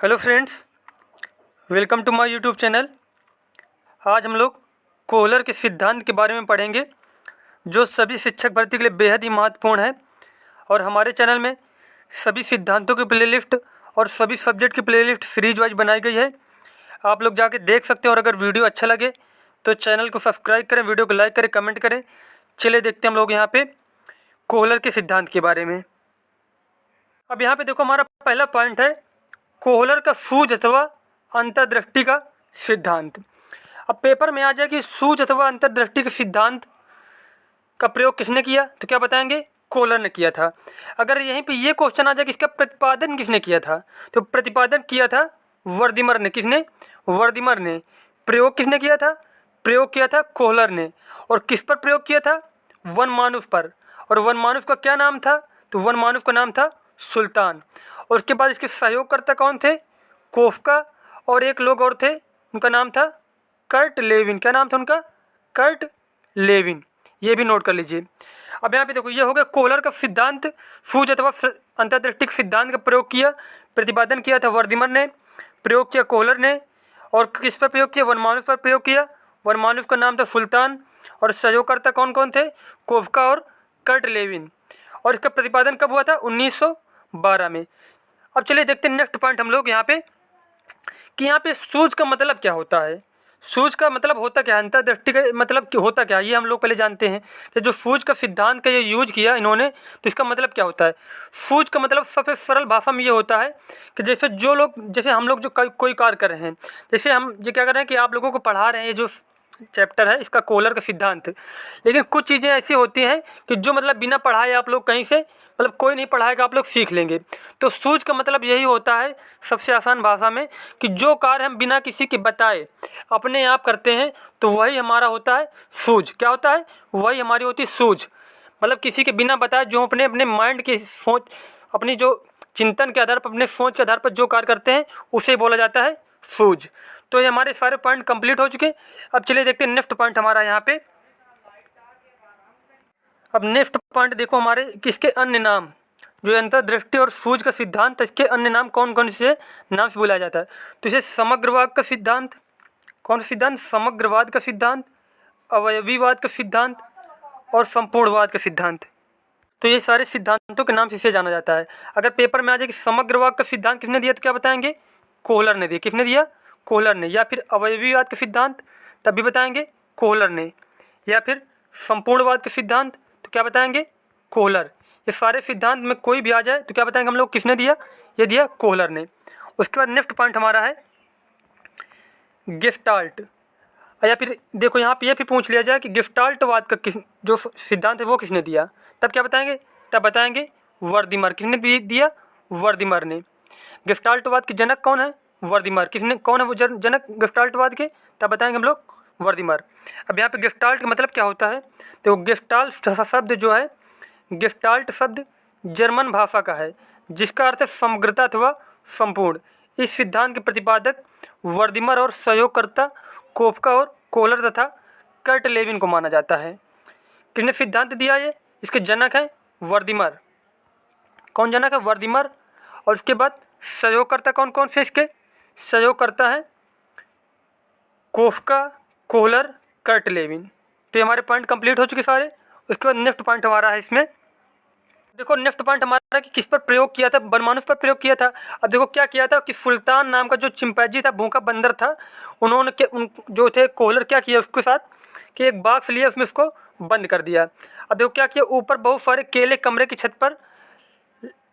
Hello friends, welcome to my YouTube channel. आज हम लोग कोहलर के सिद्धांत के बारे में पढ़ेंगे, जो सभी शिक्षक भर्ती के लिए बेहद ही महत्वपूर्ण है। और हमारे चैनल में सभी सिद्धांतों की प्लेलिस्ट और सभी सब्जेक्ट की प्लेलिस्ट सीरीज वाइज बनाई गई है। आप लोग जाके देख सकते हैं। और अगर वीडियो अच्छा लगे तो चैनल को सब्सक्राइब करें, वीडियो को लाइक करें, कमेंट करें। चलिए देखते हैं हम लोग यहाँ पे कोहलर के सिद्धांत के बारे में। अब यहाँ पे देखो, हमारा पहला पॉइंट है कोहलर का सूझ अथवा अंतर्दृष्टि का सिद्धांत। अब पेपर में आ जाए कि सूझ अथवा अंतर्दृष्टि के सिद्धांत का प्रयोग किसने किया, तो क्या बताएंगे? कोहलर ने किया था। अगर यहीं पे ये क्वेश्चन आ जाए कि इसका प्रतिपादन किसने किया था, तो प्रतिपादन किया था वर्दिमर ने। किसने? वर्दिमर ने। प्रयोग किसने किया था? प्रयोग किया था कोहलर ने। और किस पर प्रयोग किया था? वनमानुष पर। और वनमानुष का क्या नाम था? तो वनमानुष का नाम था सुल्तान। और उसके बाद इसके सहयोगकर्ता कौन थे? कोफका और एक लोग और थे, उनका नाम था कर्ट लेविन। क्या नाम था उनका? Kurt Lewin. ये भी नोट कर लीजिए। अब यहाँ पे देखो, ये हो गया कोहलर का सिद्धांत। सूझ अथवा अंतर्दृष्टि सिद्धांत का प्रयोग किया, प्रतिपादन किया था वर्दिमर ने, प्रयोग किया कोहलर ने। और किस पर प्रयोग किया? वनमानुष पर प्रयोग किया। वनमानुष का नाम था सुल्तान। और सहयोगकर्ता कौन कौन थे? कोफका और कर्ट लेविन। और इसका प्रतिपादन कब हुआ था? 1912 में। अब चलिए देखते हैं नेक्स्ट पॉइंट हम लोग यहाँ पे, कि यहाँ पे सूझ का मतलब क्या होता है। सूझ का मतलब होता क्या है, अंतर्दृष्टि का मतलब होता क्या है, ये हम लोग पहले जानते हैं कि जो सूझ का सिद्धांत का ये यूज किया इन्होंने, तो इसका मतलब क्या होता है। सूझ का मतलब सबसे सरल भाषा में ये होता है कि जैसे हम लोग जो कोई कार्य कर रहे हैं, जैसे हम ये क्या कर रहे हैं कि आप लोगों को पढ़ा रहे हैं, ये जो चैप्टर है इसका कोहलर का सिद्धांत। लेकिन कुछ चीज़ें ऐसी होती हैं कि जो मतलब बिना पढ़ाए आप लोग कहीं से, मतलब कोई नहीं पढ़ाएगा, आप लोग सीख लेंगे। तो सूझ का मतलब यही होता है सबसे आसान भाषा में, कि जो कार्य हम बिना किसी के बताए अपने आप करते हैं, तो वही हमारा होता है सूझ। क्या होता है? वही हमारी होती है सूझ। मतलब किसी के बिना बताए जो अपने अपने माइंड की सोच, अपनी जो चिंतन के आधार पर, अपने सोच के आधार पर जो कार्य करते हैं, उसे बोला जाता है सूझ। तो ये हमारे सारे पॉइंट कंप्लीट हो चुके। अब चलिए देखते हैं नेक्स्ट पॉइंट हमारा यहाँ पे। अब नेक्स्ट पॉइंट देखो हमारे, किसके अन्य नाम, जो अंतर्दृष्टि और सूझ का सिद्धांत, इसके अन्य नाम कौन कौन से नाम से बुलाया जाता है। तो इसे समग्रवाद का सिद्धांत, कौन सा सिद्धांत? समग्रवाद का सिद्धांत, अवयवीवाद का सिद्धांत और संपूर्णवाद का सिद्धांत। तो ये सारे सिद्धांतों के नाम से इसे जाना जाता है। अगर पेपर में आ जाए कि समग्रवाद का सिद्धांत किसने दिया, तो क्या बताएंगे? कोहलर ने दिया। किसने दिया? कोहलर ने। या फिर अवयवीवाद का सिद्धांत, तब भी बताएंगे कोहलर ने। या फिर संपूर्णवाद का सिद्धांत, तो क्या बताएंगे? कोहलर। ये सारे सिद्धांत में कोई भी आ जाए तो क्या बताएंगे हम लोग? किसने दिया? ये दिया कोहलर ने। उसके बाद नेक्स्ट पॉइंट हमारा है गेस्टाल्ट। या फिर देखो यहाँ पे ये भी पूछ लिया जाए कि गेस्टाल्टवाद का जो सिद्धांत है वो किसने दिया, तब क्या बताएंगे? तब बताएंगे वर्दिमर। किसने दिया? वर्दिमर ने। गेस्टाल्टवाद के जनक कौन है? वर्दिमर। किसने, कौन है वो जनक गेस्टाल्टवाद के? तब बताएंगे हम लोग वर्दिमर। अब यहाँ पे गेस्टाल्ट का मतलब क्या होता है, तो गेस्टाल्ट शब्द जो है, गेस्टाल्ट शब्द जर्मन भाषा का है, जिसका अर्थ है समग्रता अथवा संपूर्ण। इस सिद्धांत के प्रतिपादक वर्दिमर और सहयोगकर्ता कोफका और कोहलर तथा कर्ट लेविन को माना जाता है। किसने सिद्धांत दिया ये? इसके जनक हैं वर्दिमर। कौन जनक है? वर्दिमर। और उसके बाद सहयोगकर्ता कौन कौन से इसके? सहयोगकर्ता हैं कोफका, कोहलर, कर्ट लेविन। तो ये हमारे पॉइंट कंप्लीट हो चुके सारे। उसके बाद नेक्स्ट पॉइंट हमारा है इसमें, देखो नेक्स्ट पॉइंट हमारा कि किस पर प्रयोग किया था? वनमानुष पर प्रयोग किया था। अब देखो क्या किया था कि सुल्तान नाम का जो चिंपैंजी था, भूखा बंदर था, उन्होंने जो थे कोहलर, क्या किया उसके साथ कि एक बॉक्स लिया, उसमें उसको बंद कर दिया। अब देखो क्या किया, ऊपर बहुत सारे केले कमरे की छत पर,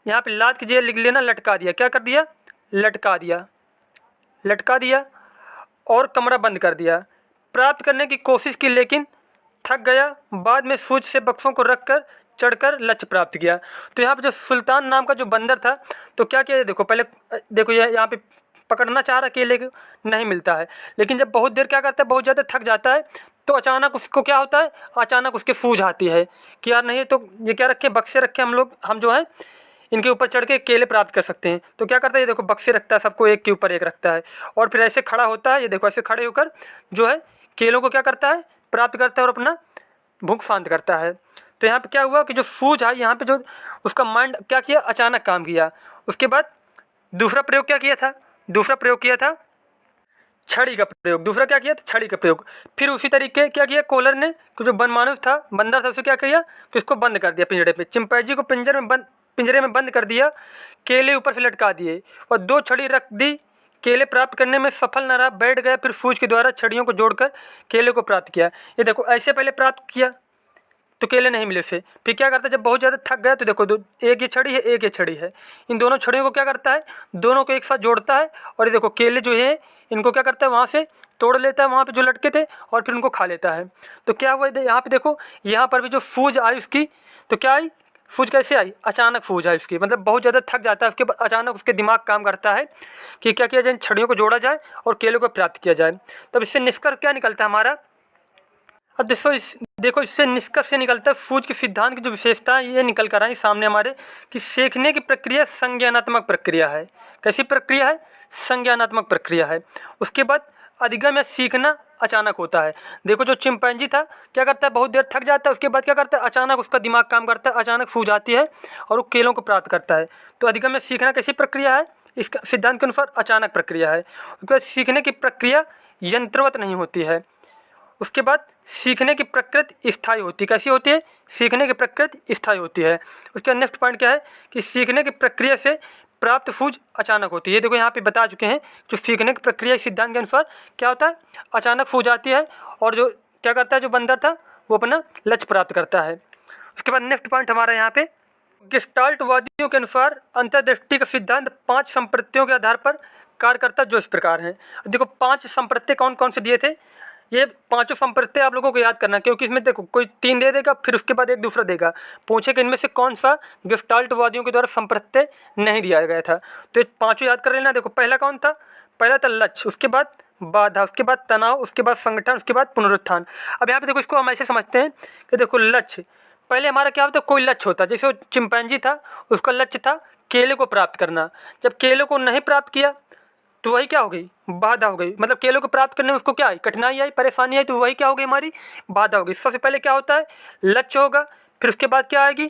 यहाँ पे लाद कीजिए, लिख लेना, लटका दिया। क्या कर दिया? लटका दिया। लटका दिया और कमरा बंद कर दिया। प्राप्त करने की कोशिश की, लेकिन थक गया। बाद में सूझ से बक्सों को रखकर चढ़कर लक्ष्य प्राप्त किया। तो यहाँ पे जो सुल्तान नाम का जो बंदर था, तो क्या किया, देखो पहले देखो ये यहाँ पे पकड़ना चाह रहा, केले नहीं मिलता है, लेकिन जब बहुत देर क्या करता है, बहुत ज़्यादा थक जाता है, तो अचानक उसको क्या होता है, अचानक उसके सूझ आती है कि यार नहीं, तो ये क्या रखे, बक्से रखे, हम जो है इनके ऊपर चढ़ के केले प्राप्त कर सकते हैं। तो क्या करता है, ये देखो बक्से रखता है, सबको एक के ऊपर एक रखता है, और फिर ऐसे खड़ा होता है, ये देखो ऐसे खड़े होकर जो है केलों को क्या करता है, प्राप्त करता है और अपना भूख शांत करता है। तो यहाँ पे क्या हुआ कि जो सूझ है, यहाँ पे जो उसका माइंड क्या किया, अचानक काम किया। उसके बाद दूसरा प्रयोग क्या किया था, दूसरा प्रयोग किया था छड़ी का प्रयोग। दूसरा क्या किया था? छड़ी का प्रयोग। फिर उसी तरीके क्या किया कोहलर ने कि जो बनमानुष था, बंदर था, उसे क्या किया कि उसको बंद कर दिया पिंजरे पे। चिंपैंजी को पिंजरे में बंद कर दिया, केले ऊपर से लटका दिए और 2 छड़ी रख दी। केले प्राप्त करने में सफल न रहा, बैठ गया। फिर सूज के द्वारा छड़ियों को जोड़कर केले को प्राप्त किया। ये देखो ऐसे पहले प्राप्त किया तो केले नहीं मिले उसे। फिर क्या करता है, जब बहुत ज़्यादा थक गया तो देखो एक ये छड़ी है, एक ये छड़ी है। इन दोनों छड़ियों को क्या करता है, दोनों को एक साथ जोड़ता है और ये देखो केले जो है इनको क्या करता है, वहाँ से तोड़ लेता है, वहाँ पे जो लटके थे, और फिर उनको खा लेता है। तो क्या हुआ यहाँ पे देखो, यहाँ पर भी जो सूज आई उसकी, तो क्या आई सूज कैसे आई? अचानक सूज आई उसकी, मतलब बहुत ज़्यादा थक जाता है उसके बाद अचानक उसके दिमाग काम करता है कि क्या किया जाए, इन छड़ियों को जोड़ा जाए और केले को प्राप्त किया जाए। तब इससे निष्कर्ष क्या निकलता है हमारा? अब देखो इससे निष्कर्ष से निकलता है सूज के सिद्धांत की जो विशेषता है ये निकल कर आई सामने हमारे कि सीखने की प्रक्रिया संज्ञानात्मक प्रक्रिया है। कैसी प्रक्रिया है? संज्ञानात्मक प्रक्रिया है। उसके बाद अधिगम या सीखना अचानक होता है। देखो जो चिंपैंजी था क्या करता है, बहुत देर थक जाता है, उसके बाद क्या करता है, अचानक उसका दिमाग काम करता है, अचानक सूझ आती है और वो केलों को प्राप्त करता है। तो अधिगम या सीखना कैसी प्रक्रिया है? इसका सिद्धांत के अनुसार अचानक प्रक्रिया है। उसके बाद सीखने की प्रक्रिया यंत्रवत नहीं होती है। उसके बाद सीखने की प्रकृति स्थायी होती है। कैसी होती है? सीखने की प्रकृति स्थायी होती है। उसका नेक्स्ट पॉइंट क्या है कि सीखने की प्रक्रिया से प्राप्त सूझ अचानक होती है। ये देखो यहाँ पे बता चुके हैं जो सीखने की प्रक्रिया सिद्धांत के अनुसार क्या होता है, अचानक सूझ आती है और जो क्या करता है, जो बंदर था वो अपना लक्ष्य प्राप्त करता है। उसके बाद नेक्स्ट पॉइंट हमारा यहाँ पे गेस्टाल्टवादियों के अनुसार अंतर्दृष्टि का सिद्धांत 5 संप्रत्तियों के आधार पर कार्य करता है जो इस प्रकार हैं। देखो 5 संप्रत्ति कौन कौन से दिए थे, ये 5 संप्रत्ति आप लोगों को याद करना, क्योंकि इसमें देखो कोई 3 दे देगा फिर उसके बाद एक दूसरा देगा, पूछे कि इनमें से कौन सा गेस्टाल्टवादियों के द्वारा संप्रत्ति नहीं दिया गया था। तो ये 5 याद कर लेना। देखो पहला कौन था? पहला था लक्ष्य, उसके बाद बाधा, उसके बाद तनाव, उसके बाद संगठन, उसके बाद पुनरुत्थान। अब यहाँ पे देखो इसको हम ऐसे समझते हैं कि देखो लक्ष्य पहले हमारा क्या होता है, कोई लक्ष्य होता है। जैसे वो चिंपैंजी था उसका लक्ष्य था केले को प्राप्त करना। जब केले को नहीं प्राप्त किया तो वही क्या हो गई, बाधा हो गई। मतलब केलों को प्राप्त करने में उसको क्या आई, कठिनाई आई, परेशानी आई, तो वही क्या हो गई, हमारी बाधा हो गई। सबसे पहले क्या होता है, लक्ष्य होगा, फिर उसके बाद क्या आएगी,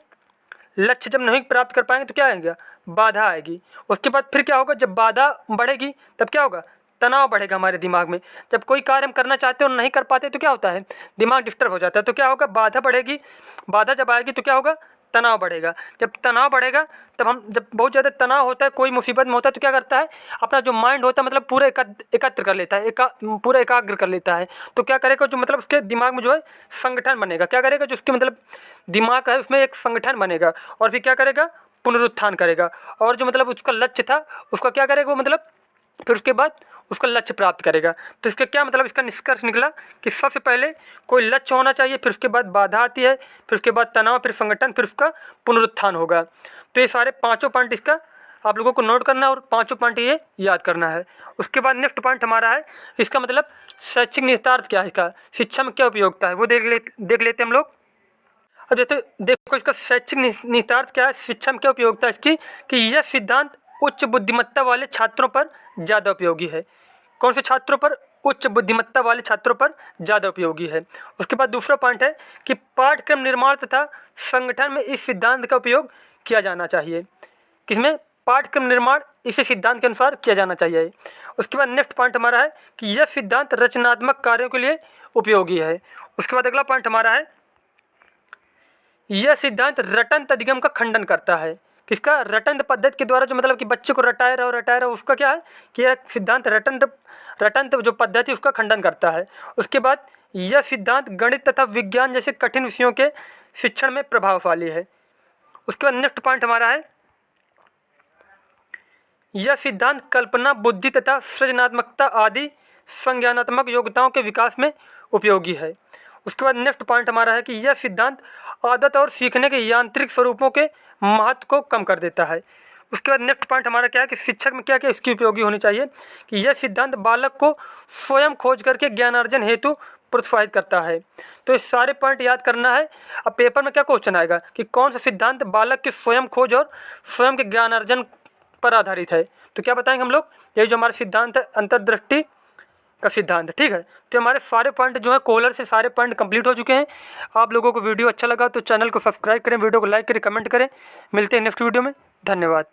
लक्ष्य जब नहीं प्राप्त कर पाएंगे तो क्या आएगा, बाधा आएगी। उसके बाद फिर क्या होगा, जब बाधा बढ़ेगी तब क्या होगा, तनाव बढ़ेगा हमारे दिमाग में। जब कोई कार्य हम करना चाहते हैं और नहीं कर पाते तो क्या होता है, दिमाग डिस्टर्ब हो जाता है। तो क्या होगा, बाधा बढ़ेगी, बाधा जब आएगी तो क्या होगा, तनाव बढ़ेगा। जब तनाव बढ़ेगा तब हम, जब बहुत ज़्यादा तनाव होता है, कोई मुसीबत में होता है तो क्या करता है, अपना जो माइंड होता है मतलब पूरा एकत्र कर लेता है, पूरा एकाग्र कर लेता है। तो क्या करेगा, जो मतलब उसके दिमाग में जो है संगठन बनेगा। क्या करेगा, जो उसके मतलब दिमाग है उसमें एक संगठन बनेगा और फिर क्या करेगा, पुनरुत्थान करेगा। और जो मतलब उसका लक्ष्य था उसका क्या करेगा वो, मतलब फिर उसके बाद उसका लक्ष्य प्राप्त करेगा। तो इसका क्या मतलब, इसका निष्कर्ष निकला कि सबसे पहले कोई लक्ष्य होना चाहिए, फिर उसके बाद बाधा आती है, फिर उसके बाद तनाव, फिर संगठन, फिर उसका पुनरुत्थान होगा। तो ये सारे 5 पॉइंट इसका आप लोगों को नोट करना है और 5 पॉइंट ये याद करना है। उसके बाद नेक्स्ट पॉइंट हमारा है इसका मतलब शैक्षिक निहितार्थ क्या है, इसका शिक्षा में क्या उपयोगिता है वो देख लेते हैं हम लोग। अब देखो इसका शैक्षिक निहितार्थ क्या है, शिक्षा में क्या उपयोगिता है इसकी, कि यह सिद्धांत उच्च बुद्धिमत्ता वाले छात्रों पर ज़्यादा उपयोगी है। कौन से छात्रों पर, उच्च बुद्धिमत्ता वाले छात्रों पर ज़्यादा उपयोगी है। उसके बाद दूसरा पॉइंट है कि पाठ्यक्रम निर्माण तथा संगठन में इस सिद्धांत का उपयोग किया जाना चाहिए। किसमें, पाठ्यक्रम निर्माण इसी सिद्धांत के अनुसार किया जाना चाहिए। उसके बाद नेक्स्ट पॉइंट हमारा है कि यह सिद्धांत रचनात्मक कार्यों के लिए उपयोगी है। उसके बाद अगला पॉइंट हमारा है, यह सिद्धांत रटंत अधिगम का खंडन करता है। किसका, रटंत पद्धति के द्वारा जो मतलब कि बच्चे को रटाए रहो उसका क्या है कि यह सिद्धांत रटंत जो पद्धति उसका खंडन करता है। उसके बाद यह सिद्धांत गणित तथा विज्ञान जैसे कठिन विषयों के शिक्षण में प्रभावशाली है। उसके बाद नेक्स्ट पॉइंट हमारा है, यह सिद्धांत कल्पना, बुद्धि तथा सृजनात्मकता आदि संज्ञानात्मक योग्यताओं के विकास में उपयोगी है। उसके बाद नेक्स्ट पॉइंट हमारा है कि यह सिद्धांत आदत और सीखने के यांत्रिक स्वरूपों के महत्व को कम कर देता है। उसके बाद नेक्स्ट पॉइंट हमारा क्या है कि शिक्षक में क्या क्या इसकी उपयोगी होनी चाहिए, कि यह सिद्धांत बालक को स्वयं खोज करके ज्ञानार्जन हेतु प्रोत्साहित करता है। तो ये सारे पॉइंट याद करना है। अब पेपर में क्या क्वेश्चन आएगा कि कौन सा सिद्धांत बालक के स्वयं खोज और स्वयं के ज्ञानार्जन पर आधारित है। तो क्या बताएंगे हम लोग, यही जो हमारा सिद्धांत है अंतर्दृष्टि का सिद्धांत, ठीक है। तो हमारे सारे पॉइंट जो है कोहलर से सारे पॉइंट कंप्लीट हो चुके हैं। आप लोगों को वीडियो अच्छा लगा तो चैनल को सब्सक्राइब करें, वीडियो को लाइक करें, कमेंट करें। मिलते हैं नेक्स्ट वीडियो में, धन्यवाद।